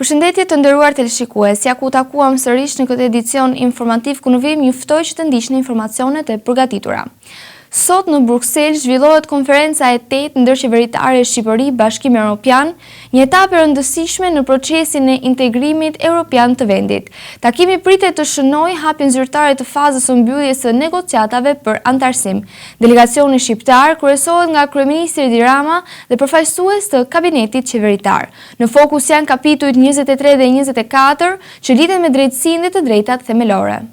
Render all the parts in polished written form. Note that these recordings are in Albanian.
Përshëndetje të nderuar teleshikues, ja ku takuam sërish në këtë edicion informativ ku në vim juftoj që të ndiqni informacionet e përgatitura. Sot në Bruksel zhvillohet konferenca e 8 ndërqeveritare Shqipëri Bashkimi Evropian, një etapë e rëndësishme në procesin e integrimit evropian të vendit. Takimi pritet të shënojë hapjen zyrtare të fazës së mbylljes së negociatave për antarësim. Delegacioni shqiptar kryesohet nga kryeministri Edi Rama dhe përfaqësues të kabinetit qeveritar. Në fokus janë kapitujt 23 dhe 24 që lidhen me drejtësinë dhe të drejtat themelore.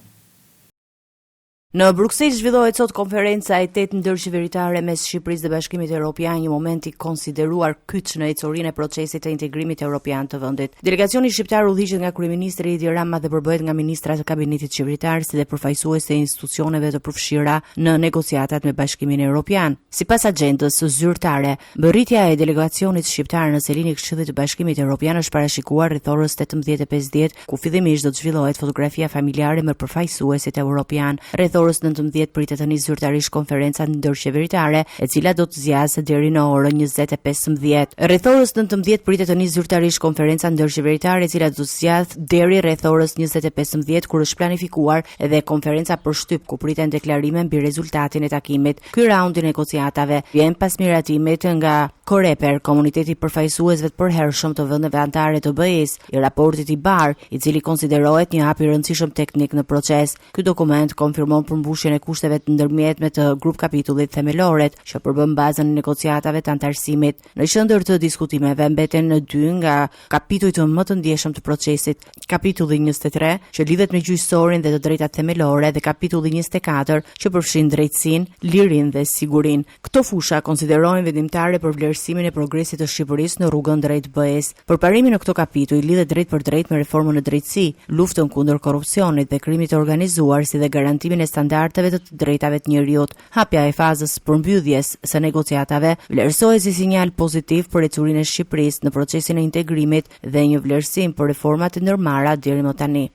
Në Bruksel zhvillohet sot konferenca e 8 ndërqeveritare mes Shqipërisë dhe Bashkimit Evropian, një moment i konsideruar kyç në ecorinë e procesit të integrimit evropian të vendit. Delegacioni shqiptar udhëhiqet nga kryeministri Edi Rama dhe përbëhet nga ministra të kabinetit qeveritar si dhe përfaqësues të institucioneve të përfshira në negociatat me Bashkimin Evropian. Sipas agjendës zyrtare, mbërritja e delegacionit shqiptar në selinë e Këshillit të Bashkimit Evropian është parashikuar rreth orës 18:50, ku fillimisht do të zhvillohet fotografia familjare me përfaqësuesit evropian. Rreth orës 19 pritet të nisë zyrtarisht konferenca ndërqeveritare, e cila do të zgjasë deri në orën 20:15. Rreth orës 19 pritet të nisë zyrtarisht konferenca ndërqeveritare, e cila do të zgjasë deri rreth orës 20:15, kur është planifikuar edhe konferenca për shtyp, ku priten deklarime mbi rezultatin e takimit. Ky raund i negociatave vjen pas miratimit nga Koreper, komuniteti përfaqësuesve të përhershëm të vendeve anëtare të BE-s, i raportit i BAR, i cili konsiderohet një hap i rëndësishëm teknik në proces. Ky dokument konfirmon përmbushjen e kushteve të ndërmjetme të grup kapitullit themeloret, që përbën bazën e negociatave të antarësimit. Në qendër të diskutimeve mbeten në dy nga kapitujt më të ndjeshëm të procesit, kapitulli 23, që lidhet me gjyqësorin dhe të drejtat themelore, dhe kapitulli 24, që përfshin drejtësinë, lirinë dhe sigurinë. Këto fusha konsiderohen vendimtare për vlerësimin e progresit të Shqipërisë në rrugën drejt BE-s. Përparimi në këto kapituj lidhet drejt për drejt me reformën e drejtësi, luftën kundër korrupsionit dhe krimit të organizuar, si dhe garantimin e standardeve të drejtave të njerëzit. Hapja e fazës përmbylljes së negociatave vlerësohet si sinjal pozitiv për ecurinë e Shqipërisë në procesin e integrimit dhe një vlerësim për reformat e ndërmarra deri më tani.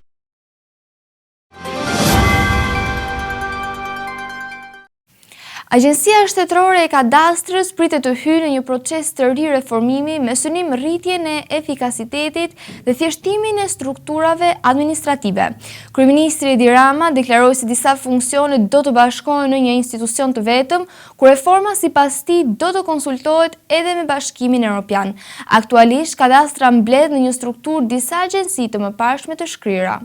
Agjencia Shtetërore e Kadastrës pritet të hyjë në një proces të ri reformimi me synim rritjen e efikasitetit dhe thjeshtimin e strukturave administrative. Kryeministri Edi Rama deklaroi se disa funksione do të bashkohen në një institucion të vetëm, ku reforma sipas tij do të konsultohet edhe me Bashkimin Evropian. Aktualisht Kadastra mbledh në një strukturë disa agjenci të mëparshme të shkrira.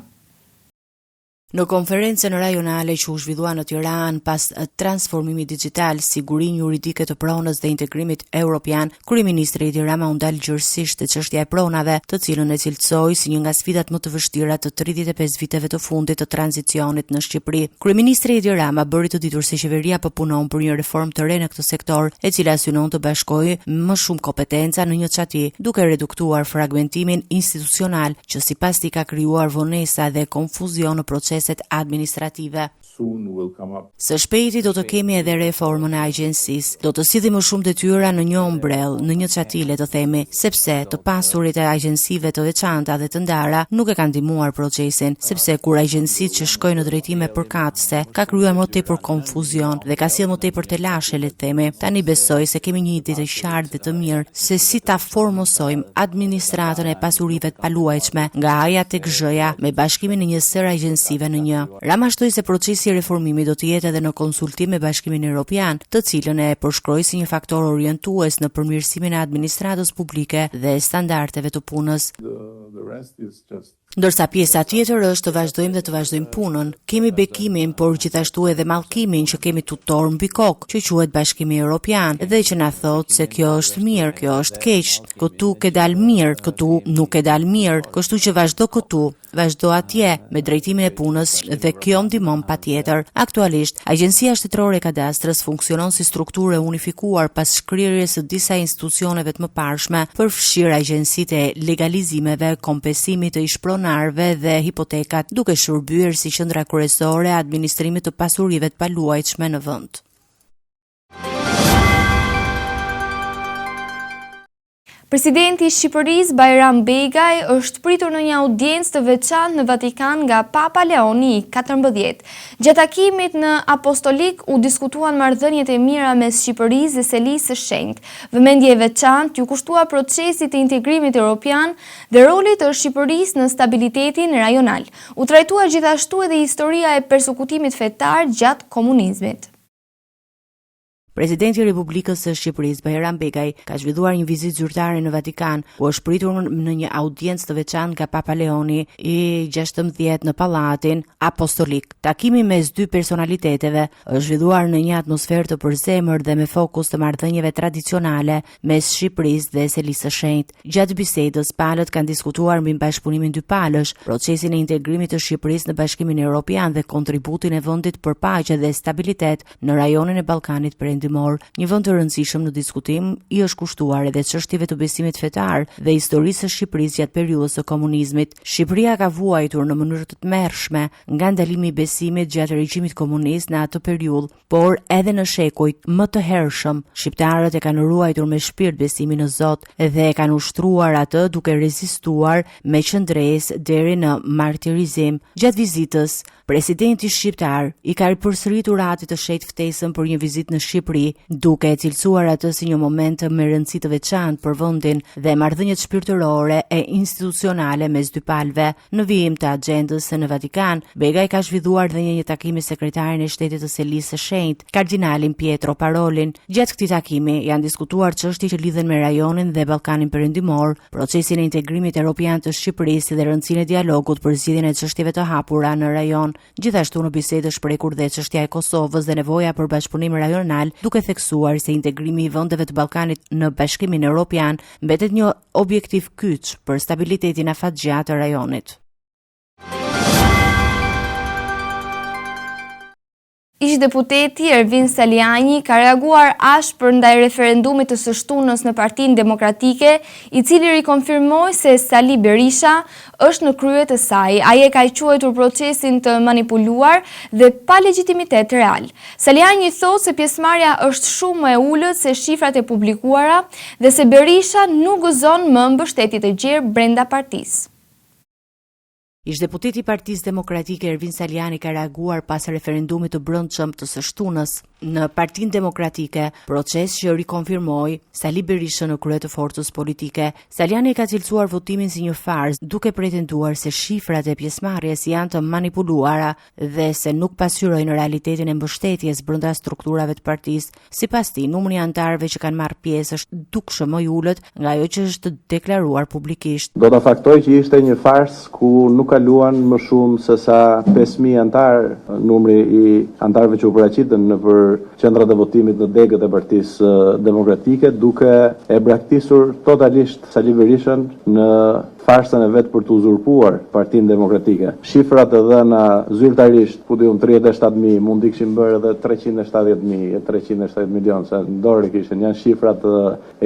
Në konferencën rajonale që u zhvillua në Tiranë pas transformimit digjital, sigurinë juridike të pronës dhe integrimit evropian, kryeministri Edi Rama u ndal gjërësisht te çështja e pronave, të cilën e cilësoi si një nga sfidat më të vështira të 35 viteve të fundit të tranzicionit në Shqipëri. Kryeministri Edi Rama bëri të ditur se qeveria po punon për një reformë të re në këtë sektor, e cila synon të bashkojë më shumë kompetenca në një çati, duke reduktuar fragmentimin institucional që sipas tij ka krijuar vonesa dhe konfuzion në proces administrative. Së shpejti do të kemi edhe reformën e agjencisë. Do të sillim më shumë detyra në një ombrell, në një çati le të themi, sepse të pasurit e agjencive të veçanta dhe të ndara nuk e kanë ndihmuar procesin, sepse kur agjencitë që shkojnë në drejtime përkatëse ka krijuar më tepër konfuzion dhe ka sjellë më tepër telashe le të themi. Tani besoj se kemi një ide të qartë dhe të mirë se si ta formosojmë administratën e pasurive të paluajtshme nga A-ja tek Z-ja me bashkimin e një sër agjencive në një. Rama shtoi se procesi i reformimit do të jetë edhe në konsultim me Bashkimin Evropian, të cilën e përshkroi si një faktor orientues në përmirësimin e administratës publike dhe standardeve të punës. Ndërsa pjesa tjetër është të vazhdojmë dhe të vazhdojmë punën. Kemi bekimin, por gjithashtu edhe mallkimin që kemi tutor mbi kokë, që quhet Bashkimi Evropian, dhe që na thotë se kjo është mirë, kjo është keq, këtu ke dal mirë, këtu nuk e dal mirë, kështu që vazhdo këtu, vazhdo atje me drejtimin e punës dhe kjo ndihmon patjetër. Aktualisht, Agjencia Shtetërore e Kadastrës funksionon si strukturë e unifikuar pas shkrirjes së disa institucioneve të mëparshme, përfshirë agjencitë e legalizimeve, kompensimit të ish-pronarëve dhe hipotekat, duke shërbyer si qendra kryesore e administrimit të pasurive të paluajtshme në vend. Presidenti i Shqipërisë Bajram Begaj është pritur në një audiencë të veçantë në Vatikan nga Papa Leoni XIV. Gjatë takimit në Apostolik u diskutuan marrëdhëniet e mira mes Shqipërisë dhe Selisë së Shenjtë. Vëmendje e veçantë ju kushtua procesit të integrimit evropian dhe rolit të Shqipërisë në stabilitetin rajonal. U trajtua gjithashtu edhe historia e persekutimit fetar gjatë komunizmit. Presidenti i Republikës së Shqipërisë Bajram Begaj ka zhvilluar një vizitë zyrtare në Vatikan, ku është pritur në një audiencë të veçantë nga Papa Leoni i 16 në Pallatin Apostolik. Takimi mes dy personaliteteve është zhvilluar në një atmosferë të përzemër dhe me fokus të marrëdhënieve tradicionale mes Shqipërisë dhe Selisë së Shenjtë. Gjatë bisedës, palët kanë diskutuar mbi bashkëpunimin dypalësh, procesin e integrimit të Shqipërisë në Bashkimin Evropian dhe kontributin e vendit për paqe dhe stabilitet në rajonin e Ballkanit Perëndimor. Një vend të rëndësishëm në diskutim i është kushtuar edhe çështjeve të besimit fetar dhe historisë së Shqipërisë gjatë periudhës së komunizmit. Shqipëria ka vuajtur në mënyrë të tmerrshme nga ndalimi i besimit gjatë regjimit komunist në atë periudhë, por edhe në shekujt më të hershëm, shqiptarët e kanë ruajtur me shpirt besimin në Zot dhe e kanë ushtruar atë duke rezistuar me qëndresë deri në martirizim. Gjatë vizitës, presidenti shqiptar i ka përsëritur atit të shenjtë ftesën për një vizitë në Shqipëri, duke e cilësuar atë si një moment me rëndësi të veçantë për vendin dhe marrëdhëniet shpirtërore e institucionale mes dy palëve. Në vijim të agjendës në Vatikan, Begaj ka zhvilluar dhe një takim me sekretarin e shtetit të Selisë së Shenjtë, kardinalin Pietro Parolin. Gjatë këtij takimi janë diskutuar çështje që lidhen me rajonin dhe Ballkanin Perëndimor, procesin e integrimit evropian të Shqipërisë dhe rëndësinë e dialogut për zgjidhjen e çështjeve të hapura në rajon. Gjithashtu në bisedë shprekur dhe çështja e Kosovës dhe nevoja për bashkëpunim rajonal, duke theksuar se integrimi i vendeve të Ballkanit në Bashkimin Evropian mbetet një objektiv kyç për stabilitetin afatgjatë të rajonit. Ish deputeti Ervin Saliani ka reaguar ashpër ndaj referendumit të së shtunës në Partinë Demokratike, i cili rikonfirmoi se Sali Berisha është në krye të saj. Ai e ka quajtur procesin të manipuluar dhe pa legjitimitet real. Saliani thotë se pjesëmarrja është shumë më e ulët se shifrat e publikuara dhe se Berisha nuk gëzon më mbështetje të gjerë brenda partisë. Ish deputeti i Partisë Demokratike Ervin Saliani ka reaguar pas referendumit të brendshëm të së shtunës në Partinë Demokratike, proces që rikonfirmoi Sali Berishën në krye të forcës politike. Saliani ka cilësuar votimin si një farzë, duke pretenduar se shifrat e pjesëmarrjes janë të manipuluara dhe se nuk pasqyrojnë realitetin e mbështetjes brenda strukturave të partisë. Sipas tij, numri i anëtarëve që kanë marrë pjesë është dukshëm më i ulët nga ajo që është deklaruar publikisht. Do ta faktoj që ishte një farsë ku nuk kaluan më shumë se sa 5.000 antar, numri i antarëve që u paraqitën nëpër qendrat e votimit në degët e Partisë Demokratike, duke e braktisur totalisht Sali Berishën në farsën e vet për të uzurpuar Partinë Demokratike. Shifrat e dhëna zyrtarisht, 37.000, mund të kishin bërë edhe 370.000, 370 milion, se në dorë kishin, janë shifra të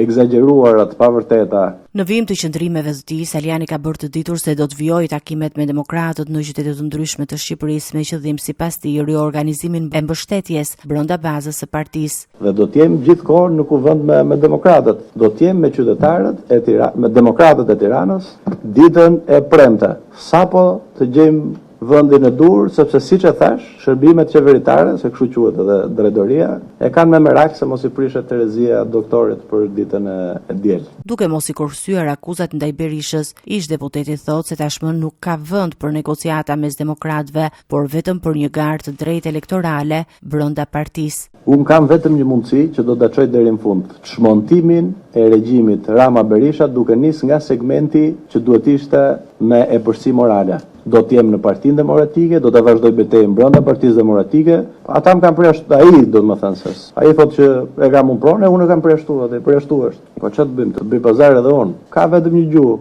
egzageruara, të pavërteta. Në vijim të qëndrimeve të tij, Saliani ka bërë të ditur se do të vijojë takimet me demokratët në qytete të ndryshme të Shqipërisë me qëllim sipas tij riorganizimin e mbështetjes brenda bazës së partisë. Dhe do të jem gjithkohë në kuvend me demokratët. Do të jem me qytetarët e Tiranës, me demokratët e Tiranës, ditën e premte. Sapo të gjejmë vendin e dur, sepse siç e thash, shërbimet qeveritare, se kështu quhet edhe drejtoria, e kanë me merak se mos i prishet Terezia doktorit për ditën e diel. Duke mos i kursyer akuzat ndaj Berishës, ish deputeti thotë se tashmë nuk ka vend për negociata mes demokratëve, por vetëm për një garë të drejtë elektorale brenda partisë. Unë kam vetëm një mundësi që do ta çoj deri në fund, çmontimin e regjimit Rama Berisha, duke nis nga segmenti që duhet ishte me epërsi morale. Do të jem në Partinë Demokratike, do të vazhdoj betejën brenda Partisë Demokratike. Ata më kanë përjashtuar, ai do të më thënë se. Ai thotë që e kam unë pronë, unë e kam përjashtuar, atë përjashtuar është. Po çfarë të bëjmë? Të bëj pazar edhe unë. Ka vetëm një gjuhë,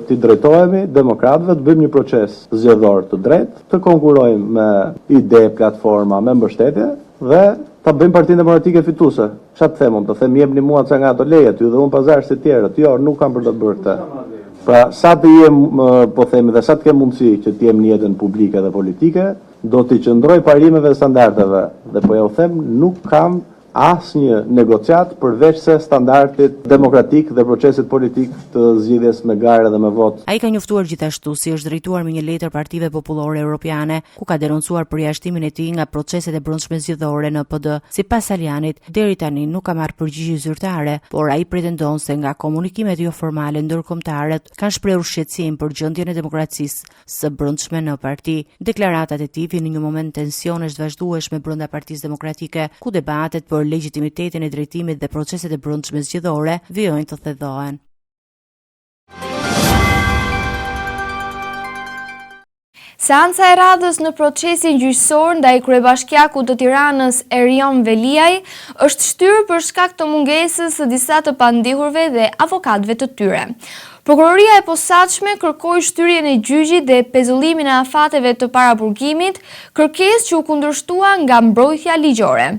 të drejtohemi demokratëve, të bëjmë një proces zgjedhor të drejtë, të konkurrojmë me ide, platforma, me mbështetje dhe ta bëjmë Partinë Demokratike fituese. Çfarë të them unë? Të them jepni mua ca nga ato lejet, ju dhe unë pazar si të tjerët. Jo, nuk kam për të bërë këtë. Pra, sa të jem, po themi, dhe sa të kem mundësi që të jem në jetën publike dhe politike, do t'i qëndroj parimeve dhe standardeve. Dhe po ja u them, nuk kam asnjë negociat përveç se standardit demokratik dhe procesit politik të zgjidhjes me garë dhe me votë. Ai ka njoftuar gjithashtu si është drejtuar me një letër partive popullore europiane, ku ka denoncuar përjashtimin e tij nga proceset e brendshme zgjedhore në PD. Sipas Salianit, deri tani nuk ka marrë përgjigje zyrtare, por ai pretendon se nga komunikimet jo formale ndërkombëtare kanë shprehur shqetësim për gjendjen e demokracisë së brendshme në parti. Deklaratat e tij vijnë në një moment tensionesh të vazhdueshme brenda Partisë Demokratike, ku debatet për legitimitetin e drejtimit dhe proceset e brendshme zgjedhore vijojnë të thedhohen. Seanca e radhës në procesin gjyqësor ndaj kryebashkiakut të Tiranës Erion Veliaj është shtyrë për shkak të mungesës së disa të pandihurve dhe avokatëve të tyre. Prokuroria e posaçme kërkoi shtyrjen e gjyqit dhe pezullimin e afateve të paraburgimit, kërkesë që u kundërshtua nga mbrojtja ligjore.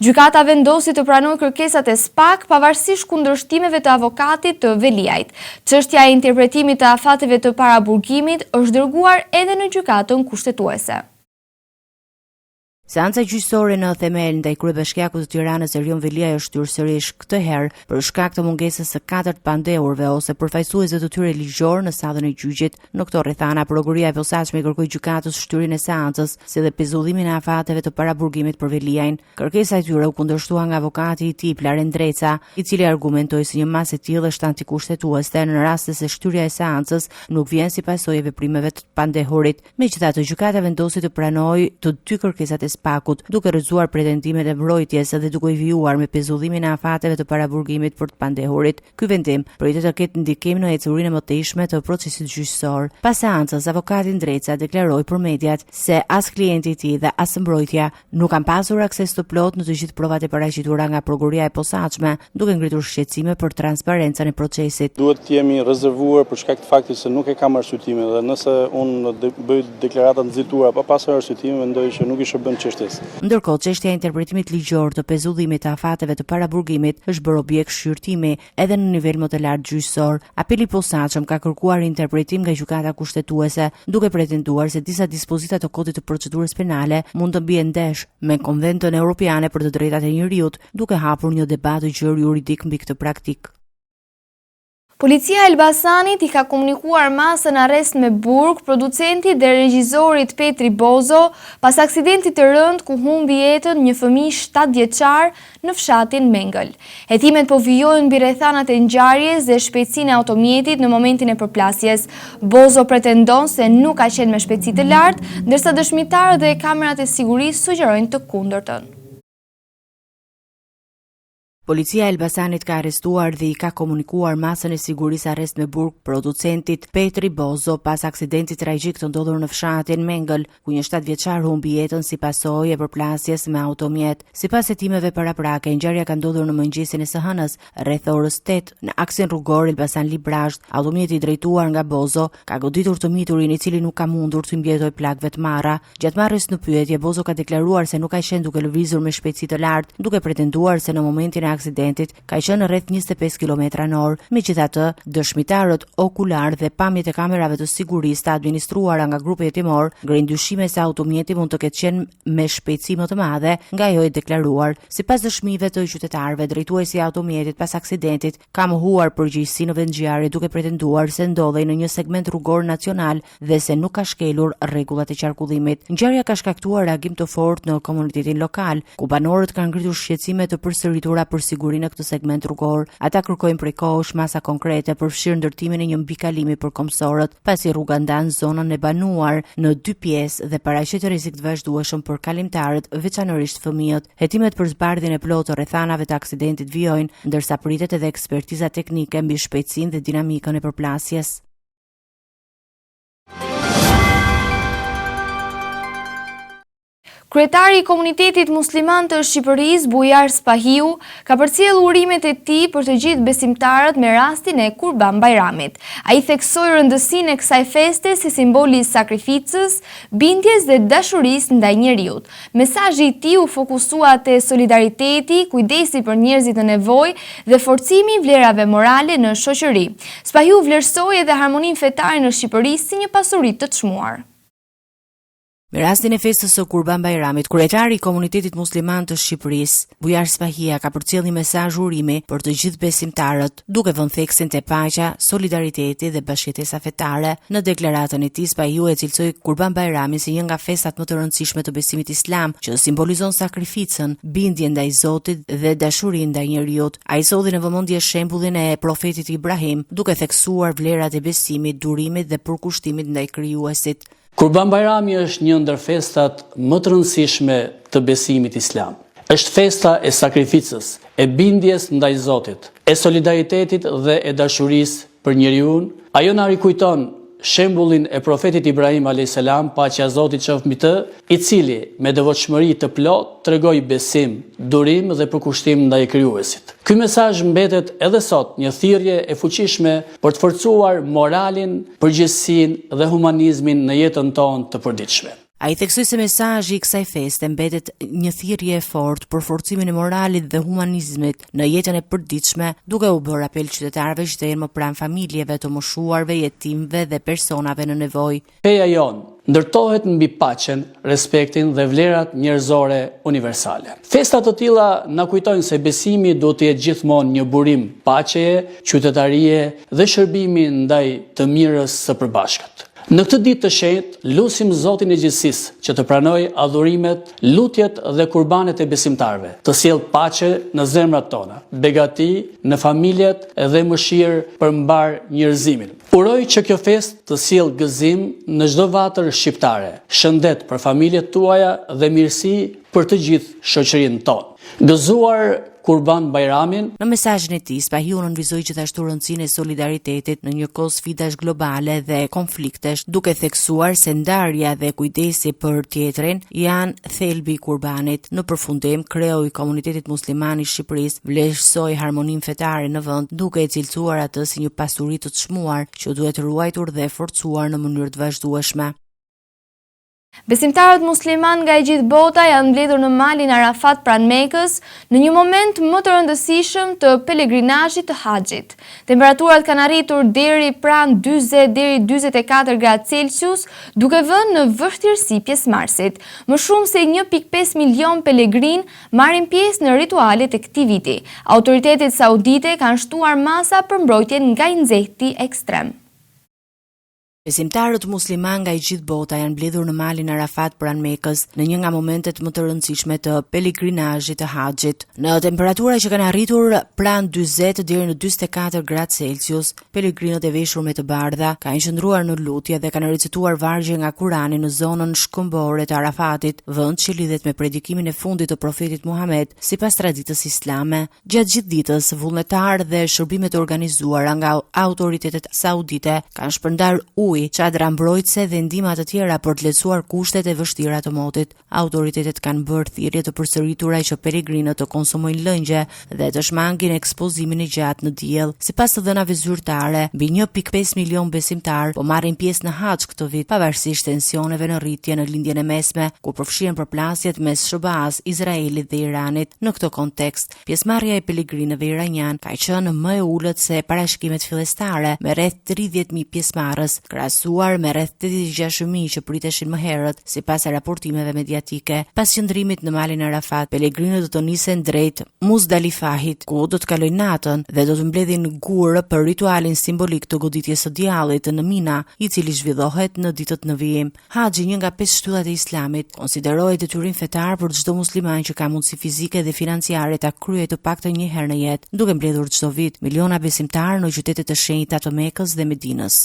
Gjykata vendosi të pranojë kërkesat e SPAK pavarësisht kundërshtimeve të avokatit të Veliajt. Çështja e interpretimit të afateve të paraburgimit është dërguar edhe në gjykatën kushtetuese. Seanca gjyqësore në themel ndaj kryebashkiakut të Tiranës Erion Veliaj është shtyrë sërish këtë herë për shkak të mungesës së 4 pandehurve ose përfaqësuesve të tyre ligjor në sallën e gjyqit. Në këto rrethana, prokuroria e posaçme kërkoi gjykatës shtyrjen e seancës, si dhe pezullimin e afateve të paraburgimit për Veliajin. Kërkesa e tyre u kundërshtua nga avokati i tij Plaren Dreca, i cili argumentoi se një masë e tillë është antikushtetuese në rast se shtyrja e seancës nuk vjen si pasojë e veprimeve të pandehurit. Megjithatë, gjykata vendosi të pranojë të dy kërkesat e SPAK-ut, duke rrëzuar pretendimet e mbrojtjes dhe duke i vijuar me pezullimin e afateve të paraburgimit për të pandehurit. Ky vendim pritet të ketë ndikim në ecurinë e mëtejshme të procesit gjyqësor. Pas seancës, avokati Dreca deklaroi për mediat se as klienti i tij dhe as mbrojtja nuk kanë pasur akses të plot në të gjithë provat e paraqitura nga prokuroria e posaçme, duke ngritur shqetësime për transparencën e procesit. Duhet të jemi rezervuar për shkak të faktit se nuk e kam arsyetimin dhe nëse unë bëj deklarata nxitura pa pasur arsyetimin, mendoj që nuk i shërben çështjes. Ndërkohë, çështja e interpretimit ligjor të pezullimit të afateve të paraburgimit është bërë objekt shqyrtimi edhe në nivel më të lartë gjyqësor. Apeli i posaçëm ka kërkuar interpretim nga gjykata kushtetuese, duke pretenduar se disa dispozita të kodit të procedurës penale mund të bien ndesh me Konventën Evropiane për të Drejtat e Njerëzit, duke hapur një debat të gjerë juridik mbi këtë praktikë. Policia e Elbasanit i ka komunikuar masën arrest me burg producentit dhe regjizorit Petri Bozo pas aksidentit të rënd ku humbi jetën një fëmijë 7 vjeçar në fshatin Mengël. Hetimet po vijojnë mbi rrethanat e ngjarjes dhe shpejtësinë e automjetit në momentin e përplasjes. Bozo pretendon se nuk ka qenë me shpejtësi të lartë, ndërsa dëshmitarët dhe kamerat e sigurisë sugjerojnë të kundërtën. Policia e Elbasanit ka arrestuar dhe i ka komunikuar masën e sigurisë arrest me burg producentit Petri Bozo pas aksidentit tragjik të ndodhur në fshatin Mengël, ku një 7 vjeçar humbi jetën si pasojë e përplasjes me automjet. Sipas hetimeve paraprake, ngjarja ka ndodhur në mëngjesin e së hënës, rreth orës 8 në aksin rrugor Elbasan Librazh. Automjeti i drejtuar nga Bozo ka goditur të miturin, i cili nuk ka mundur të mbjetoj plakëve të marra. Gjatë marrjes në pyetje, Bozo ka deklaruar se nuk ka qenë duke lëvizur me shpejtësi të lartë, duke pretenduar se në momentin e aksidentit ka qenë rreth 25 km/h. Megjithatë, dëshmitarët okular dhe pamjet e kamerave të sigurisë të administruara nga grupi hetimor ngrenë dyshime se automjeti mund të ketë qenë me shpejtësi më të madhe nga ajo e deklaruar. Sipas dëshmive të qytetarëve, drejtuesi i automjetit pas aksidentit ka mohuar përgjegjësi në vendngjarje, duke pretenduar se ndodhej në një segment rrugor nacional dhe se nuk ka shkelur rregullat e qarkullimit. Ngjarja ka shkaktuar reagim të fortë në komunitetin lokal, ku banorët kanë ngritur shqetësime të përsëritura për sigurinë në këtë segment rrugor. Ata kërkojnë prej kohësh masa konkrete përfshirë ndërtimin e një mbikalimi për komsorët, pasi rruga ndan zonën e banuar në 2 pjesë dhe paraqet rrezik të vazhdueshëm për kalimtarët, veçanërisht fëmijët. Hetimet për zbardhjen e plotë të rrethanave të aksidentit vijojnë, ndërsa pritet edhe ekspertiza teknike mbi shpejtësinë dhe dinamikën e përplasjes. Kryetari i Komunitetit Musliman të Shqipërisë, Bujar Spahiu, ka përcjellë urimet e tij për të gjithë besimtarët me rastin e Kurban Bayramit. Ai theksoi rëndësinë e kësaj feste si simboli i sakrificës, bindjes dhe dashurisë ndaj njeriut. Mesazhi i tij u fokusua te solidariteti, kujdesi për njerëzit në nevojë dhe forcimi i vlerave morale në shoqëri. Spahiu vlerësoi edhe harmoninë fetare në Shqipëri si një pasuri të çmuar. Me rastin e festës së Kurban Bajramit, kryetari i komunitetit musliman të Shqipërisë, Bujar Spahia, ka përcjellë një mesazh urimi për të gjithë besimtarët, duke vënë theksin te paqja, solidariteti dhe bashkëtesa fetare. Në deklaratën e tij, Spahiu e cilësoi Kurban Bajramin si një nga festat më të rëndësishme të besimit islam, që simbolizon sakrificën, bindjen ndaj Zotit dhe dashurinë ndaj njerëzit. Ai solli në vëmendje shembullin e profetit Ibrahim, duke theksuar vlerat e besimit, durimit dhe përkushtimit ndaj krijuesit. Kurban Bajrami është një ndër festat më të rëndësishme të besimit islam. Është festa e sakrificës, e bindjes ndaj Zotit, e solidaritetit dhe e dashurisë për njeriun. Ajo na rikujton shembullin e profetit Ibrahim a.s. paqja e Zotit qoftë mbi të, i cili me devotshmëri të plotë tregoi besim, durim dhe përkushtim ndaj krijuesit. Ky mesazh mbetet edhe sot një thirrje e fuqishme për të forcuar moralin, përgjegjësinë dhe humanizmin në jetën tonë të përditshme. A i theksoi se mesazhi i kësaj feste mbetet një thirrje e fortë për forcimin e moralit dhe humanizmit në jetën e përditshme, duke u bërë apel qytetarëve që të jenë më pranë familjeve të moshuarve, jetimëve dhe personave në nevojë. Feja jonë ndërtohet mbi paqen, respektin dhe vlerat njerëzore universale. Festa të tilla na kujtojnë se besimi duhet të jetë gjithmonë një burim paqeje, qytetarie dhe shërbimi ndaj të mirës së përbashkët. Në këtë ditë të shenjtë, lutim Zotin e gjithësisë që të pranojë adhurimet, lutjet dhe kurbanet e besimtarëve, të sjellë paqe në zemrat tona, begati në familjet dhe mëshirë për mbar njerëzimin. Uroj që kjo festë të sjellë gëzim në çdo vatër shqiptare, shëndet për familjet tuaja dhe mirësi për të gjithë shoqërinë tonë. Gëzuar Kurban Bajramin. Në mesazhin e tij, Spahiu nënvizoi gjithashtu rëndësinë e solidaritetit në një kohë sfidash globale dhe konfliktesh, duke theksuar se ndarja dhe kujdesi për tjetrin janë thelbi i kurbanit. Në përfundim, kreu i komunitetit musliman i Shqipërisë vlerësoi harmoninë fetare në vend, duke e cilësuar atë si një pasuri të çmuar që duhet ruajtur dhe forcuar në mënyrë të vazhdueshme. Besimtarët musliman nga e gjithë bota janë mbledhur në malin Arafat pranë Mekës në një moment më të rëndësishëm të pelegrinazhit të haxhit. Temperaturat kanë arritur deri pranë 40 deri 44 gradë Celsius, duke vënë në vështirësi pjesëmarrësit. Më shumë se 1.5 milion pelegrin marrin pjesë në ritualet e këtij viti. Autoritetet saudite kanë shtuar masa për mbrojtjen nga nxehti ekstrem. Besimtarët musliman nga i gjithë bota janë mbledhur në malin Arafat pranë Mekës në një nga momentet më të rëndësishme të pelegrinazhit të haxhit. Në temperatura që kanë arritur pranë 40 deri në 44 gradë Celsius, pelegrinët e veshur me të bardha kanë qëndruar në lutje dhe kanë recituar vargje nga Kurani në zonën shkëmbore të Arafatit, vend që lidhet me predikimin e fundit të profetit Muhammed sipas traditës islame. Gjatë gjithë ditës, vullnetarë dhe shërbimet e organizuara nga autoritetet saudite kanë shpërndar ujë, çadra mbrojtëse dhe ndihma të tjera për të lehtësuar kushtet e vështira të motit. Autoritetet kanë bërë thirrje të përsëritura që pelegrinët të konsumojnë lëngje dhe të shmangin ekspozimin e gjatë në diell. Sipas të dhënave zyrtare, mbi 1.5 milion besimtar po marrin pjesë në haxh këtë vit, pavarësisht tensioneve në rritje në lindjen e mesme, ku përfshihen përplasjet mes SBA-s, Izraelit dhe Iranit. Në këtë kontekst, pjesëmarrja e pelegrinëve iranian ka qenë më e ulët se parashkimet fillestare, me rreth 30.000 pjesëmarrës, krahasuar me rreth 86.000 që priteshin më herët, sipas raportimeve mediatike. Pas qëndrimit në malin Arafat, pelegrinët do të nisen drejt Muzdalifahit, ku do të kalojnë natën dhe do të mbledhin gur për ritualin simbolik të goditjes së diellit në Mina, i cili zhvillohet në ditët në vijim. Haxhi, një nga 5 shtyllat e Islamit, konsiderohet detyrim fetar për çdo musliman që ka mundësi fizike dhe financiare ta kryejë të paktën një herë në jetë, duke mbledhur çdo vit miliona besimtarë në qytetet e shenjta të Mekës dhe Medinës.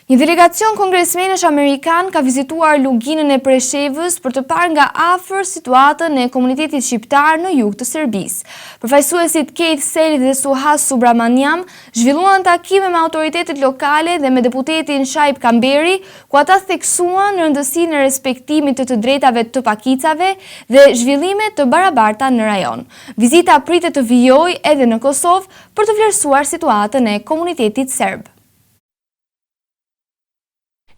Një delegacion kongresmenësh amerikan ka vizituar luginën e Preshevës për të parë nga afër situatën e komunitetit shqiptar në jug të Serbisë. Përfaqësuesit Keith Seli dhe Suhas Subramaniam zhvilluan takime me autoritetet lokale dhe me deputetin Shaib Kamberi, ku ata theksuan rëndësinë e respektimit të drejtave të pakicave dhe zhvillime të barabarta në rajon. Vizita pritet të vijojë edhe në Kosovë për të vlerësuar situatën e komunitetit serb.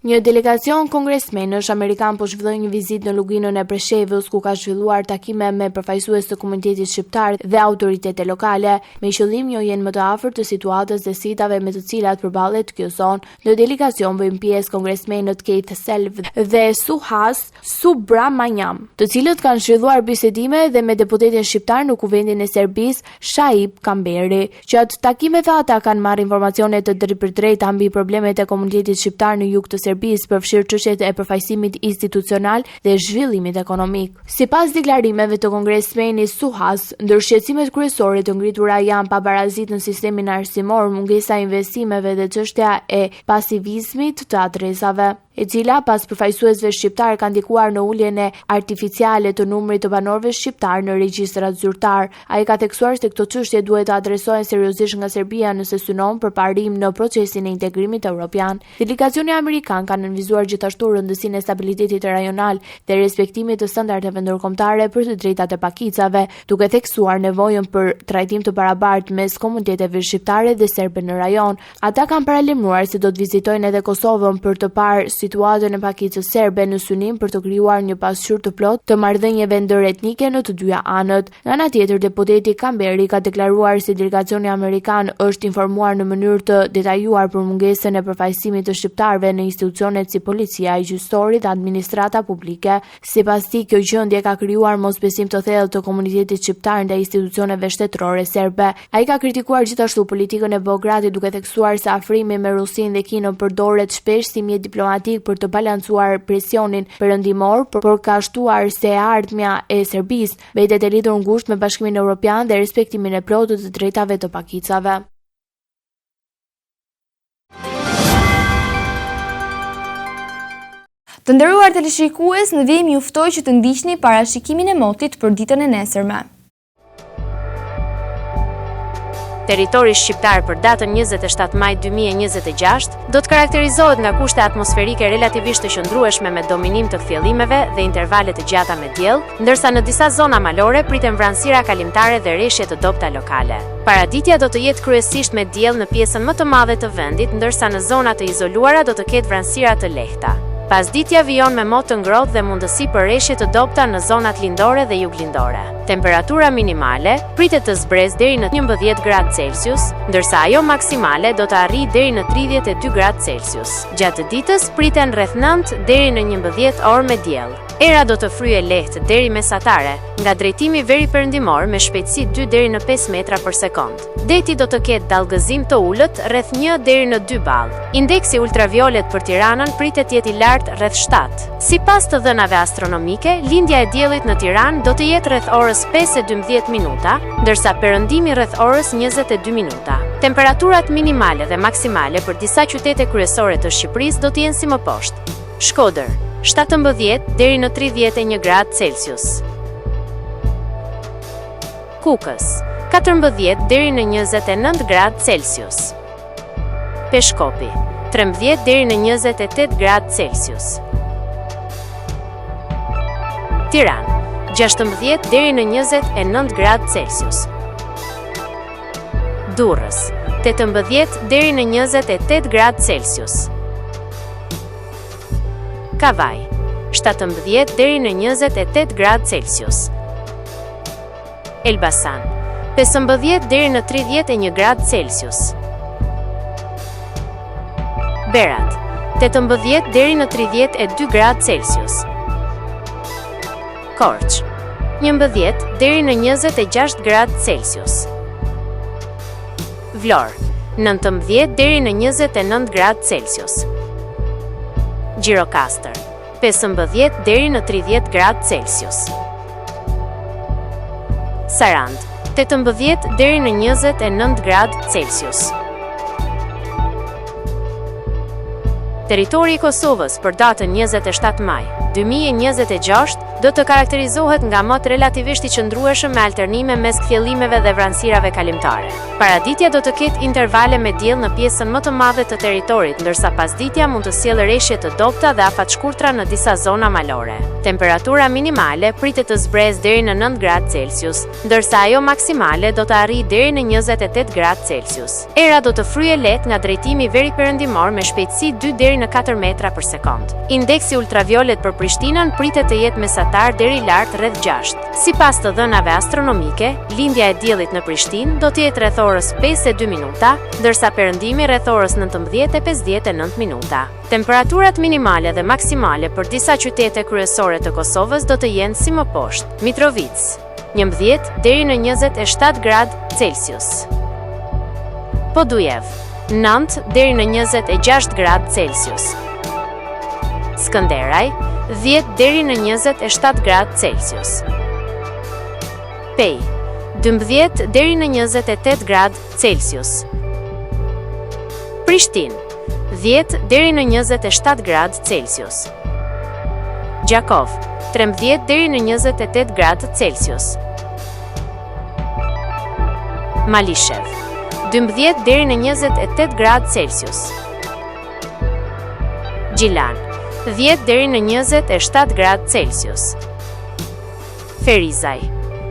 Një delegacion kongresmenësh amerikan po zhvilloi një vizitë në Luginën e Preshevës, ku ka zhvilluar takime me përfaqësues të komunitetit shqiptar dhe autoritete lokale, me qëllim një jenë më të afërt të situatës dhe sfidave me të cilat përballet kjo zonë. Në delegacion vojnë pjesë kongresmenët Keith Selv dhe Suhas Subramanyam, të cilët kanë zhvilluar bisedime dhe me deputetin shqiptar në Kuvendin e Serbisë, Shaib Kamberi. Gjatë takimeve ata kanë marrë informacione të drejtpërdrejta mbi problemet e komunitetit shqiptar në jug të Serbisë, përfshirë çështjet e përfaqësimit institucional dhe zhvillimit ekonomik. Sipas deklarimeve të kongresmenit Suhas, ndër shqetësimet kryesore të ngritura janë pabarazitë në sistemin arsimor, mungesa e investimeve dhe çështja e pasivizmit të adresave, e cila pas përfaqësuesve shqiptar ka ndikuar në uljen e artificiale të numrit të banorëve shqiptar në regjistrat zyrtar. Ai ka theksuar se këto çështje duhet të adresohen seriozisht nga Serbia nëse synon për parim në procesin e integrimit evropian. Delegacioni amerikan ka nënvizuar gjithashtu rëndësinë e stabilitetit rajonal dhe respektimit të standardeve ndërkombëtare për të drejtat e pakicave, duke theksuar nevojën për trajtim të barabartë mes komuniteteve shqiptare dhe serbe në rajon. Ata kanë paralajmëruar se do të vizitojnë edhe Kosovën për të parë situatën e pakicës serbe në synim për të krijuar një pasqyrë të plotë të marrëdhënieve ndëretnike në të dyja anët. Nga ana tjetër, deputeti Kamberi ka deklaruar se delegacioni amerikan është informuar në mënyrë të detajuar për mungesën e përfaqësimit të shqiptarëve në institucionet si policia, gjyqësori dhe administrata publike. Sipas tij, kjo gjendje ka krijuar mosbesim të thellë të komunitetit shqiptar ndaj institucioneve shtetërore serbe. Ai ka kritikuar gjithashtu politikën e Beogradit, duke theksuar se afrimi me Rusinë dhe Kinën përdoret shpesh si mjet diplomatik për të balancuar presionin perëndimor, por ka shtuar se ardhmja e Serbisë mbetet e lidhur ngushtë me Bashkimin Evropian dhe respektimin e plotë të drejtave të pakicave. Të nderuar teleshikues, në vijim ju ftoj që të ndiqni parashikimin e motit për ditën e nesërme. Territori shqiptar për datën 27 maj 2026 do të karakterizohet nga kushte atmosferike relativisht të qëndrueshme me dominim të kthjellimeve dhe intervale të gjata me diell, ndërsa në disa zona malore priten vranësira kalimtare dhe rreshje të dobta lokale. Paraditja do të jetë kryesisht me diell në pjesën më të madhe të vendit, ndërsa në zona të izoluara do të ketë vranësira të lehta. Pasditja vijon me motë të ngrohtë dhe mundësi për rreshje të dobta në zonat lindore dhe juglindore. Temperatura minimale pritet të zbresë deri në 11 gradë Celsius, ndërsa ajo maksimale do të arrijë deri në 32 gradë Celsius. Gjatë ditës priten rreth 9 deri në 11 orë me diell. Era do të fryjë lehtë deri mesatare, nga drejtimi veriperëndimor me shpejtësi 2 deri në 5 metra për sekond. Deti do të ketë dallgëzim të ulët rreth 1 deri në 2 ballë. Indeksi ultraviolet për Tiranën pritet të jetë i lartë rreth 7. Sipas të dhënave astronomike, lindja e diellit në Tiranë do të jetë rreth orës 5:12 minuta, ndërsa perëndimi rreth orës 22 minuta. Temperaturat minimale dhe maksimale për disa qytete kryesore të Shqipërisë do të jenë si më poshtë. Shkodër 17 deri në 31 gradë Celsius. Kukës 14 deri në 29 gradë Celsius. Peshkopi 13 deri në 28 gradë Celsius. Tiranë 16 deri në 29 gradë Celsius. Durrës 18 deri në 28 gradë Celsius. Kavaj 17 deri në 28 gradë Celsius. Elbasan 15 deri në 31 gradë Celsius. Berat 18 deri në 32 gradë Celsius. Korç 11 deri në 26 gradë Celsius. Vlorë 19 deri në 29 gradë Celsius. Gjirokastër 15 deri në 30 gradë Celsius. Sarand 18 deri në 29 gradë Celsius. Territori i Kosovës për datën 27 maj 2026 do të karakterizohet nga mot relativisht i qëndrueshëm me alternime mes kthjellimeve dhe vranësirave kalimtare. Paraditja do të ketë intervale me diell në pjesën më të madhe të territorit, ndërsa pasditja mund të sjellë reshje të dobta dhe afatshkurtra në disa zona malore. Temperatura minimale pritet të zbresë deri në 9 gradë Celsius, ndërsa ajo maksimale do të arrijë deri në 28 gradë Celsius. Era do të fryejë lehtë nga drejtimi veriperëndimor me shpejtësi 2 deri në 4 metra për sekond. Indeksi ultraviolet për Prishtinën pritet të jetë mesatar deri lart rreth 6. Sipas të dhënave astronomike, lindja e diellit në Prishtinë do të jetë rreth orës 5:02 minuta, ndërsa perëndimi rreth orës 19:59 minuta. Temperaturat minimale dhe maksimale për disa qytete kryesore të Kosovës do të jenë si më poshtë: Mitrovic, 11 deri në 27 gradë Celsius. Podujev, 9 deri në 26 gradë Celsius. Skënderaj, 10 deri në 27 gradë Celsius. Pej, 12 deri në 28 gradë Celsius. Prishtinë, 10 deri në 27 gradë Celsius. Gjakov, 13 deri në 28 gradë Celsius. Malishev, 12 deri në 28 gradë Celsius. Gjilan, 10 deri në 27 gradë Celsius. Ferizaj,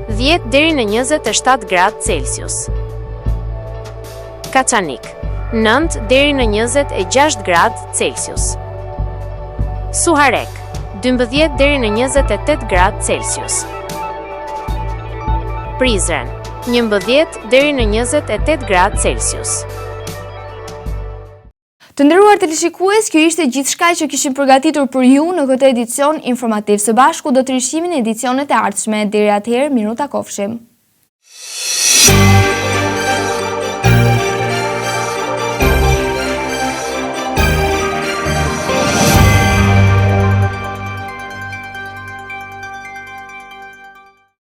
10 deri në 27 gradë Celsius. Kaçanik, 9 deri në 26 gradë Celsius. Suharek, 12 deri në 28 gradë Celsius. Prizren, 11 deri në 28 gradë Celsius. Të nderuar teleshikues, kjo ishte gjithçka që kishim përgatitur për ju në këtë edicion informativ. Së bashku do të rishimin edicionet e ardhshme. Deri atëherë, miru takofshim.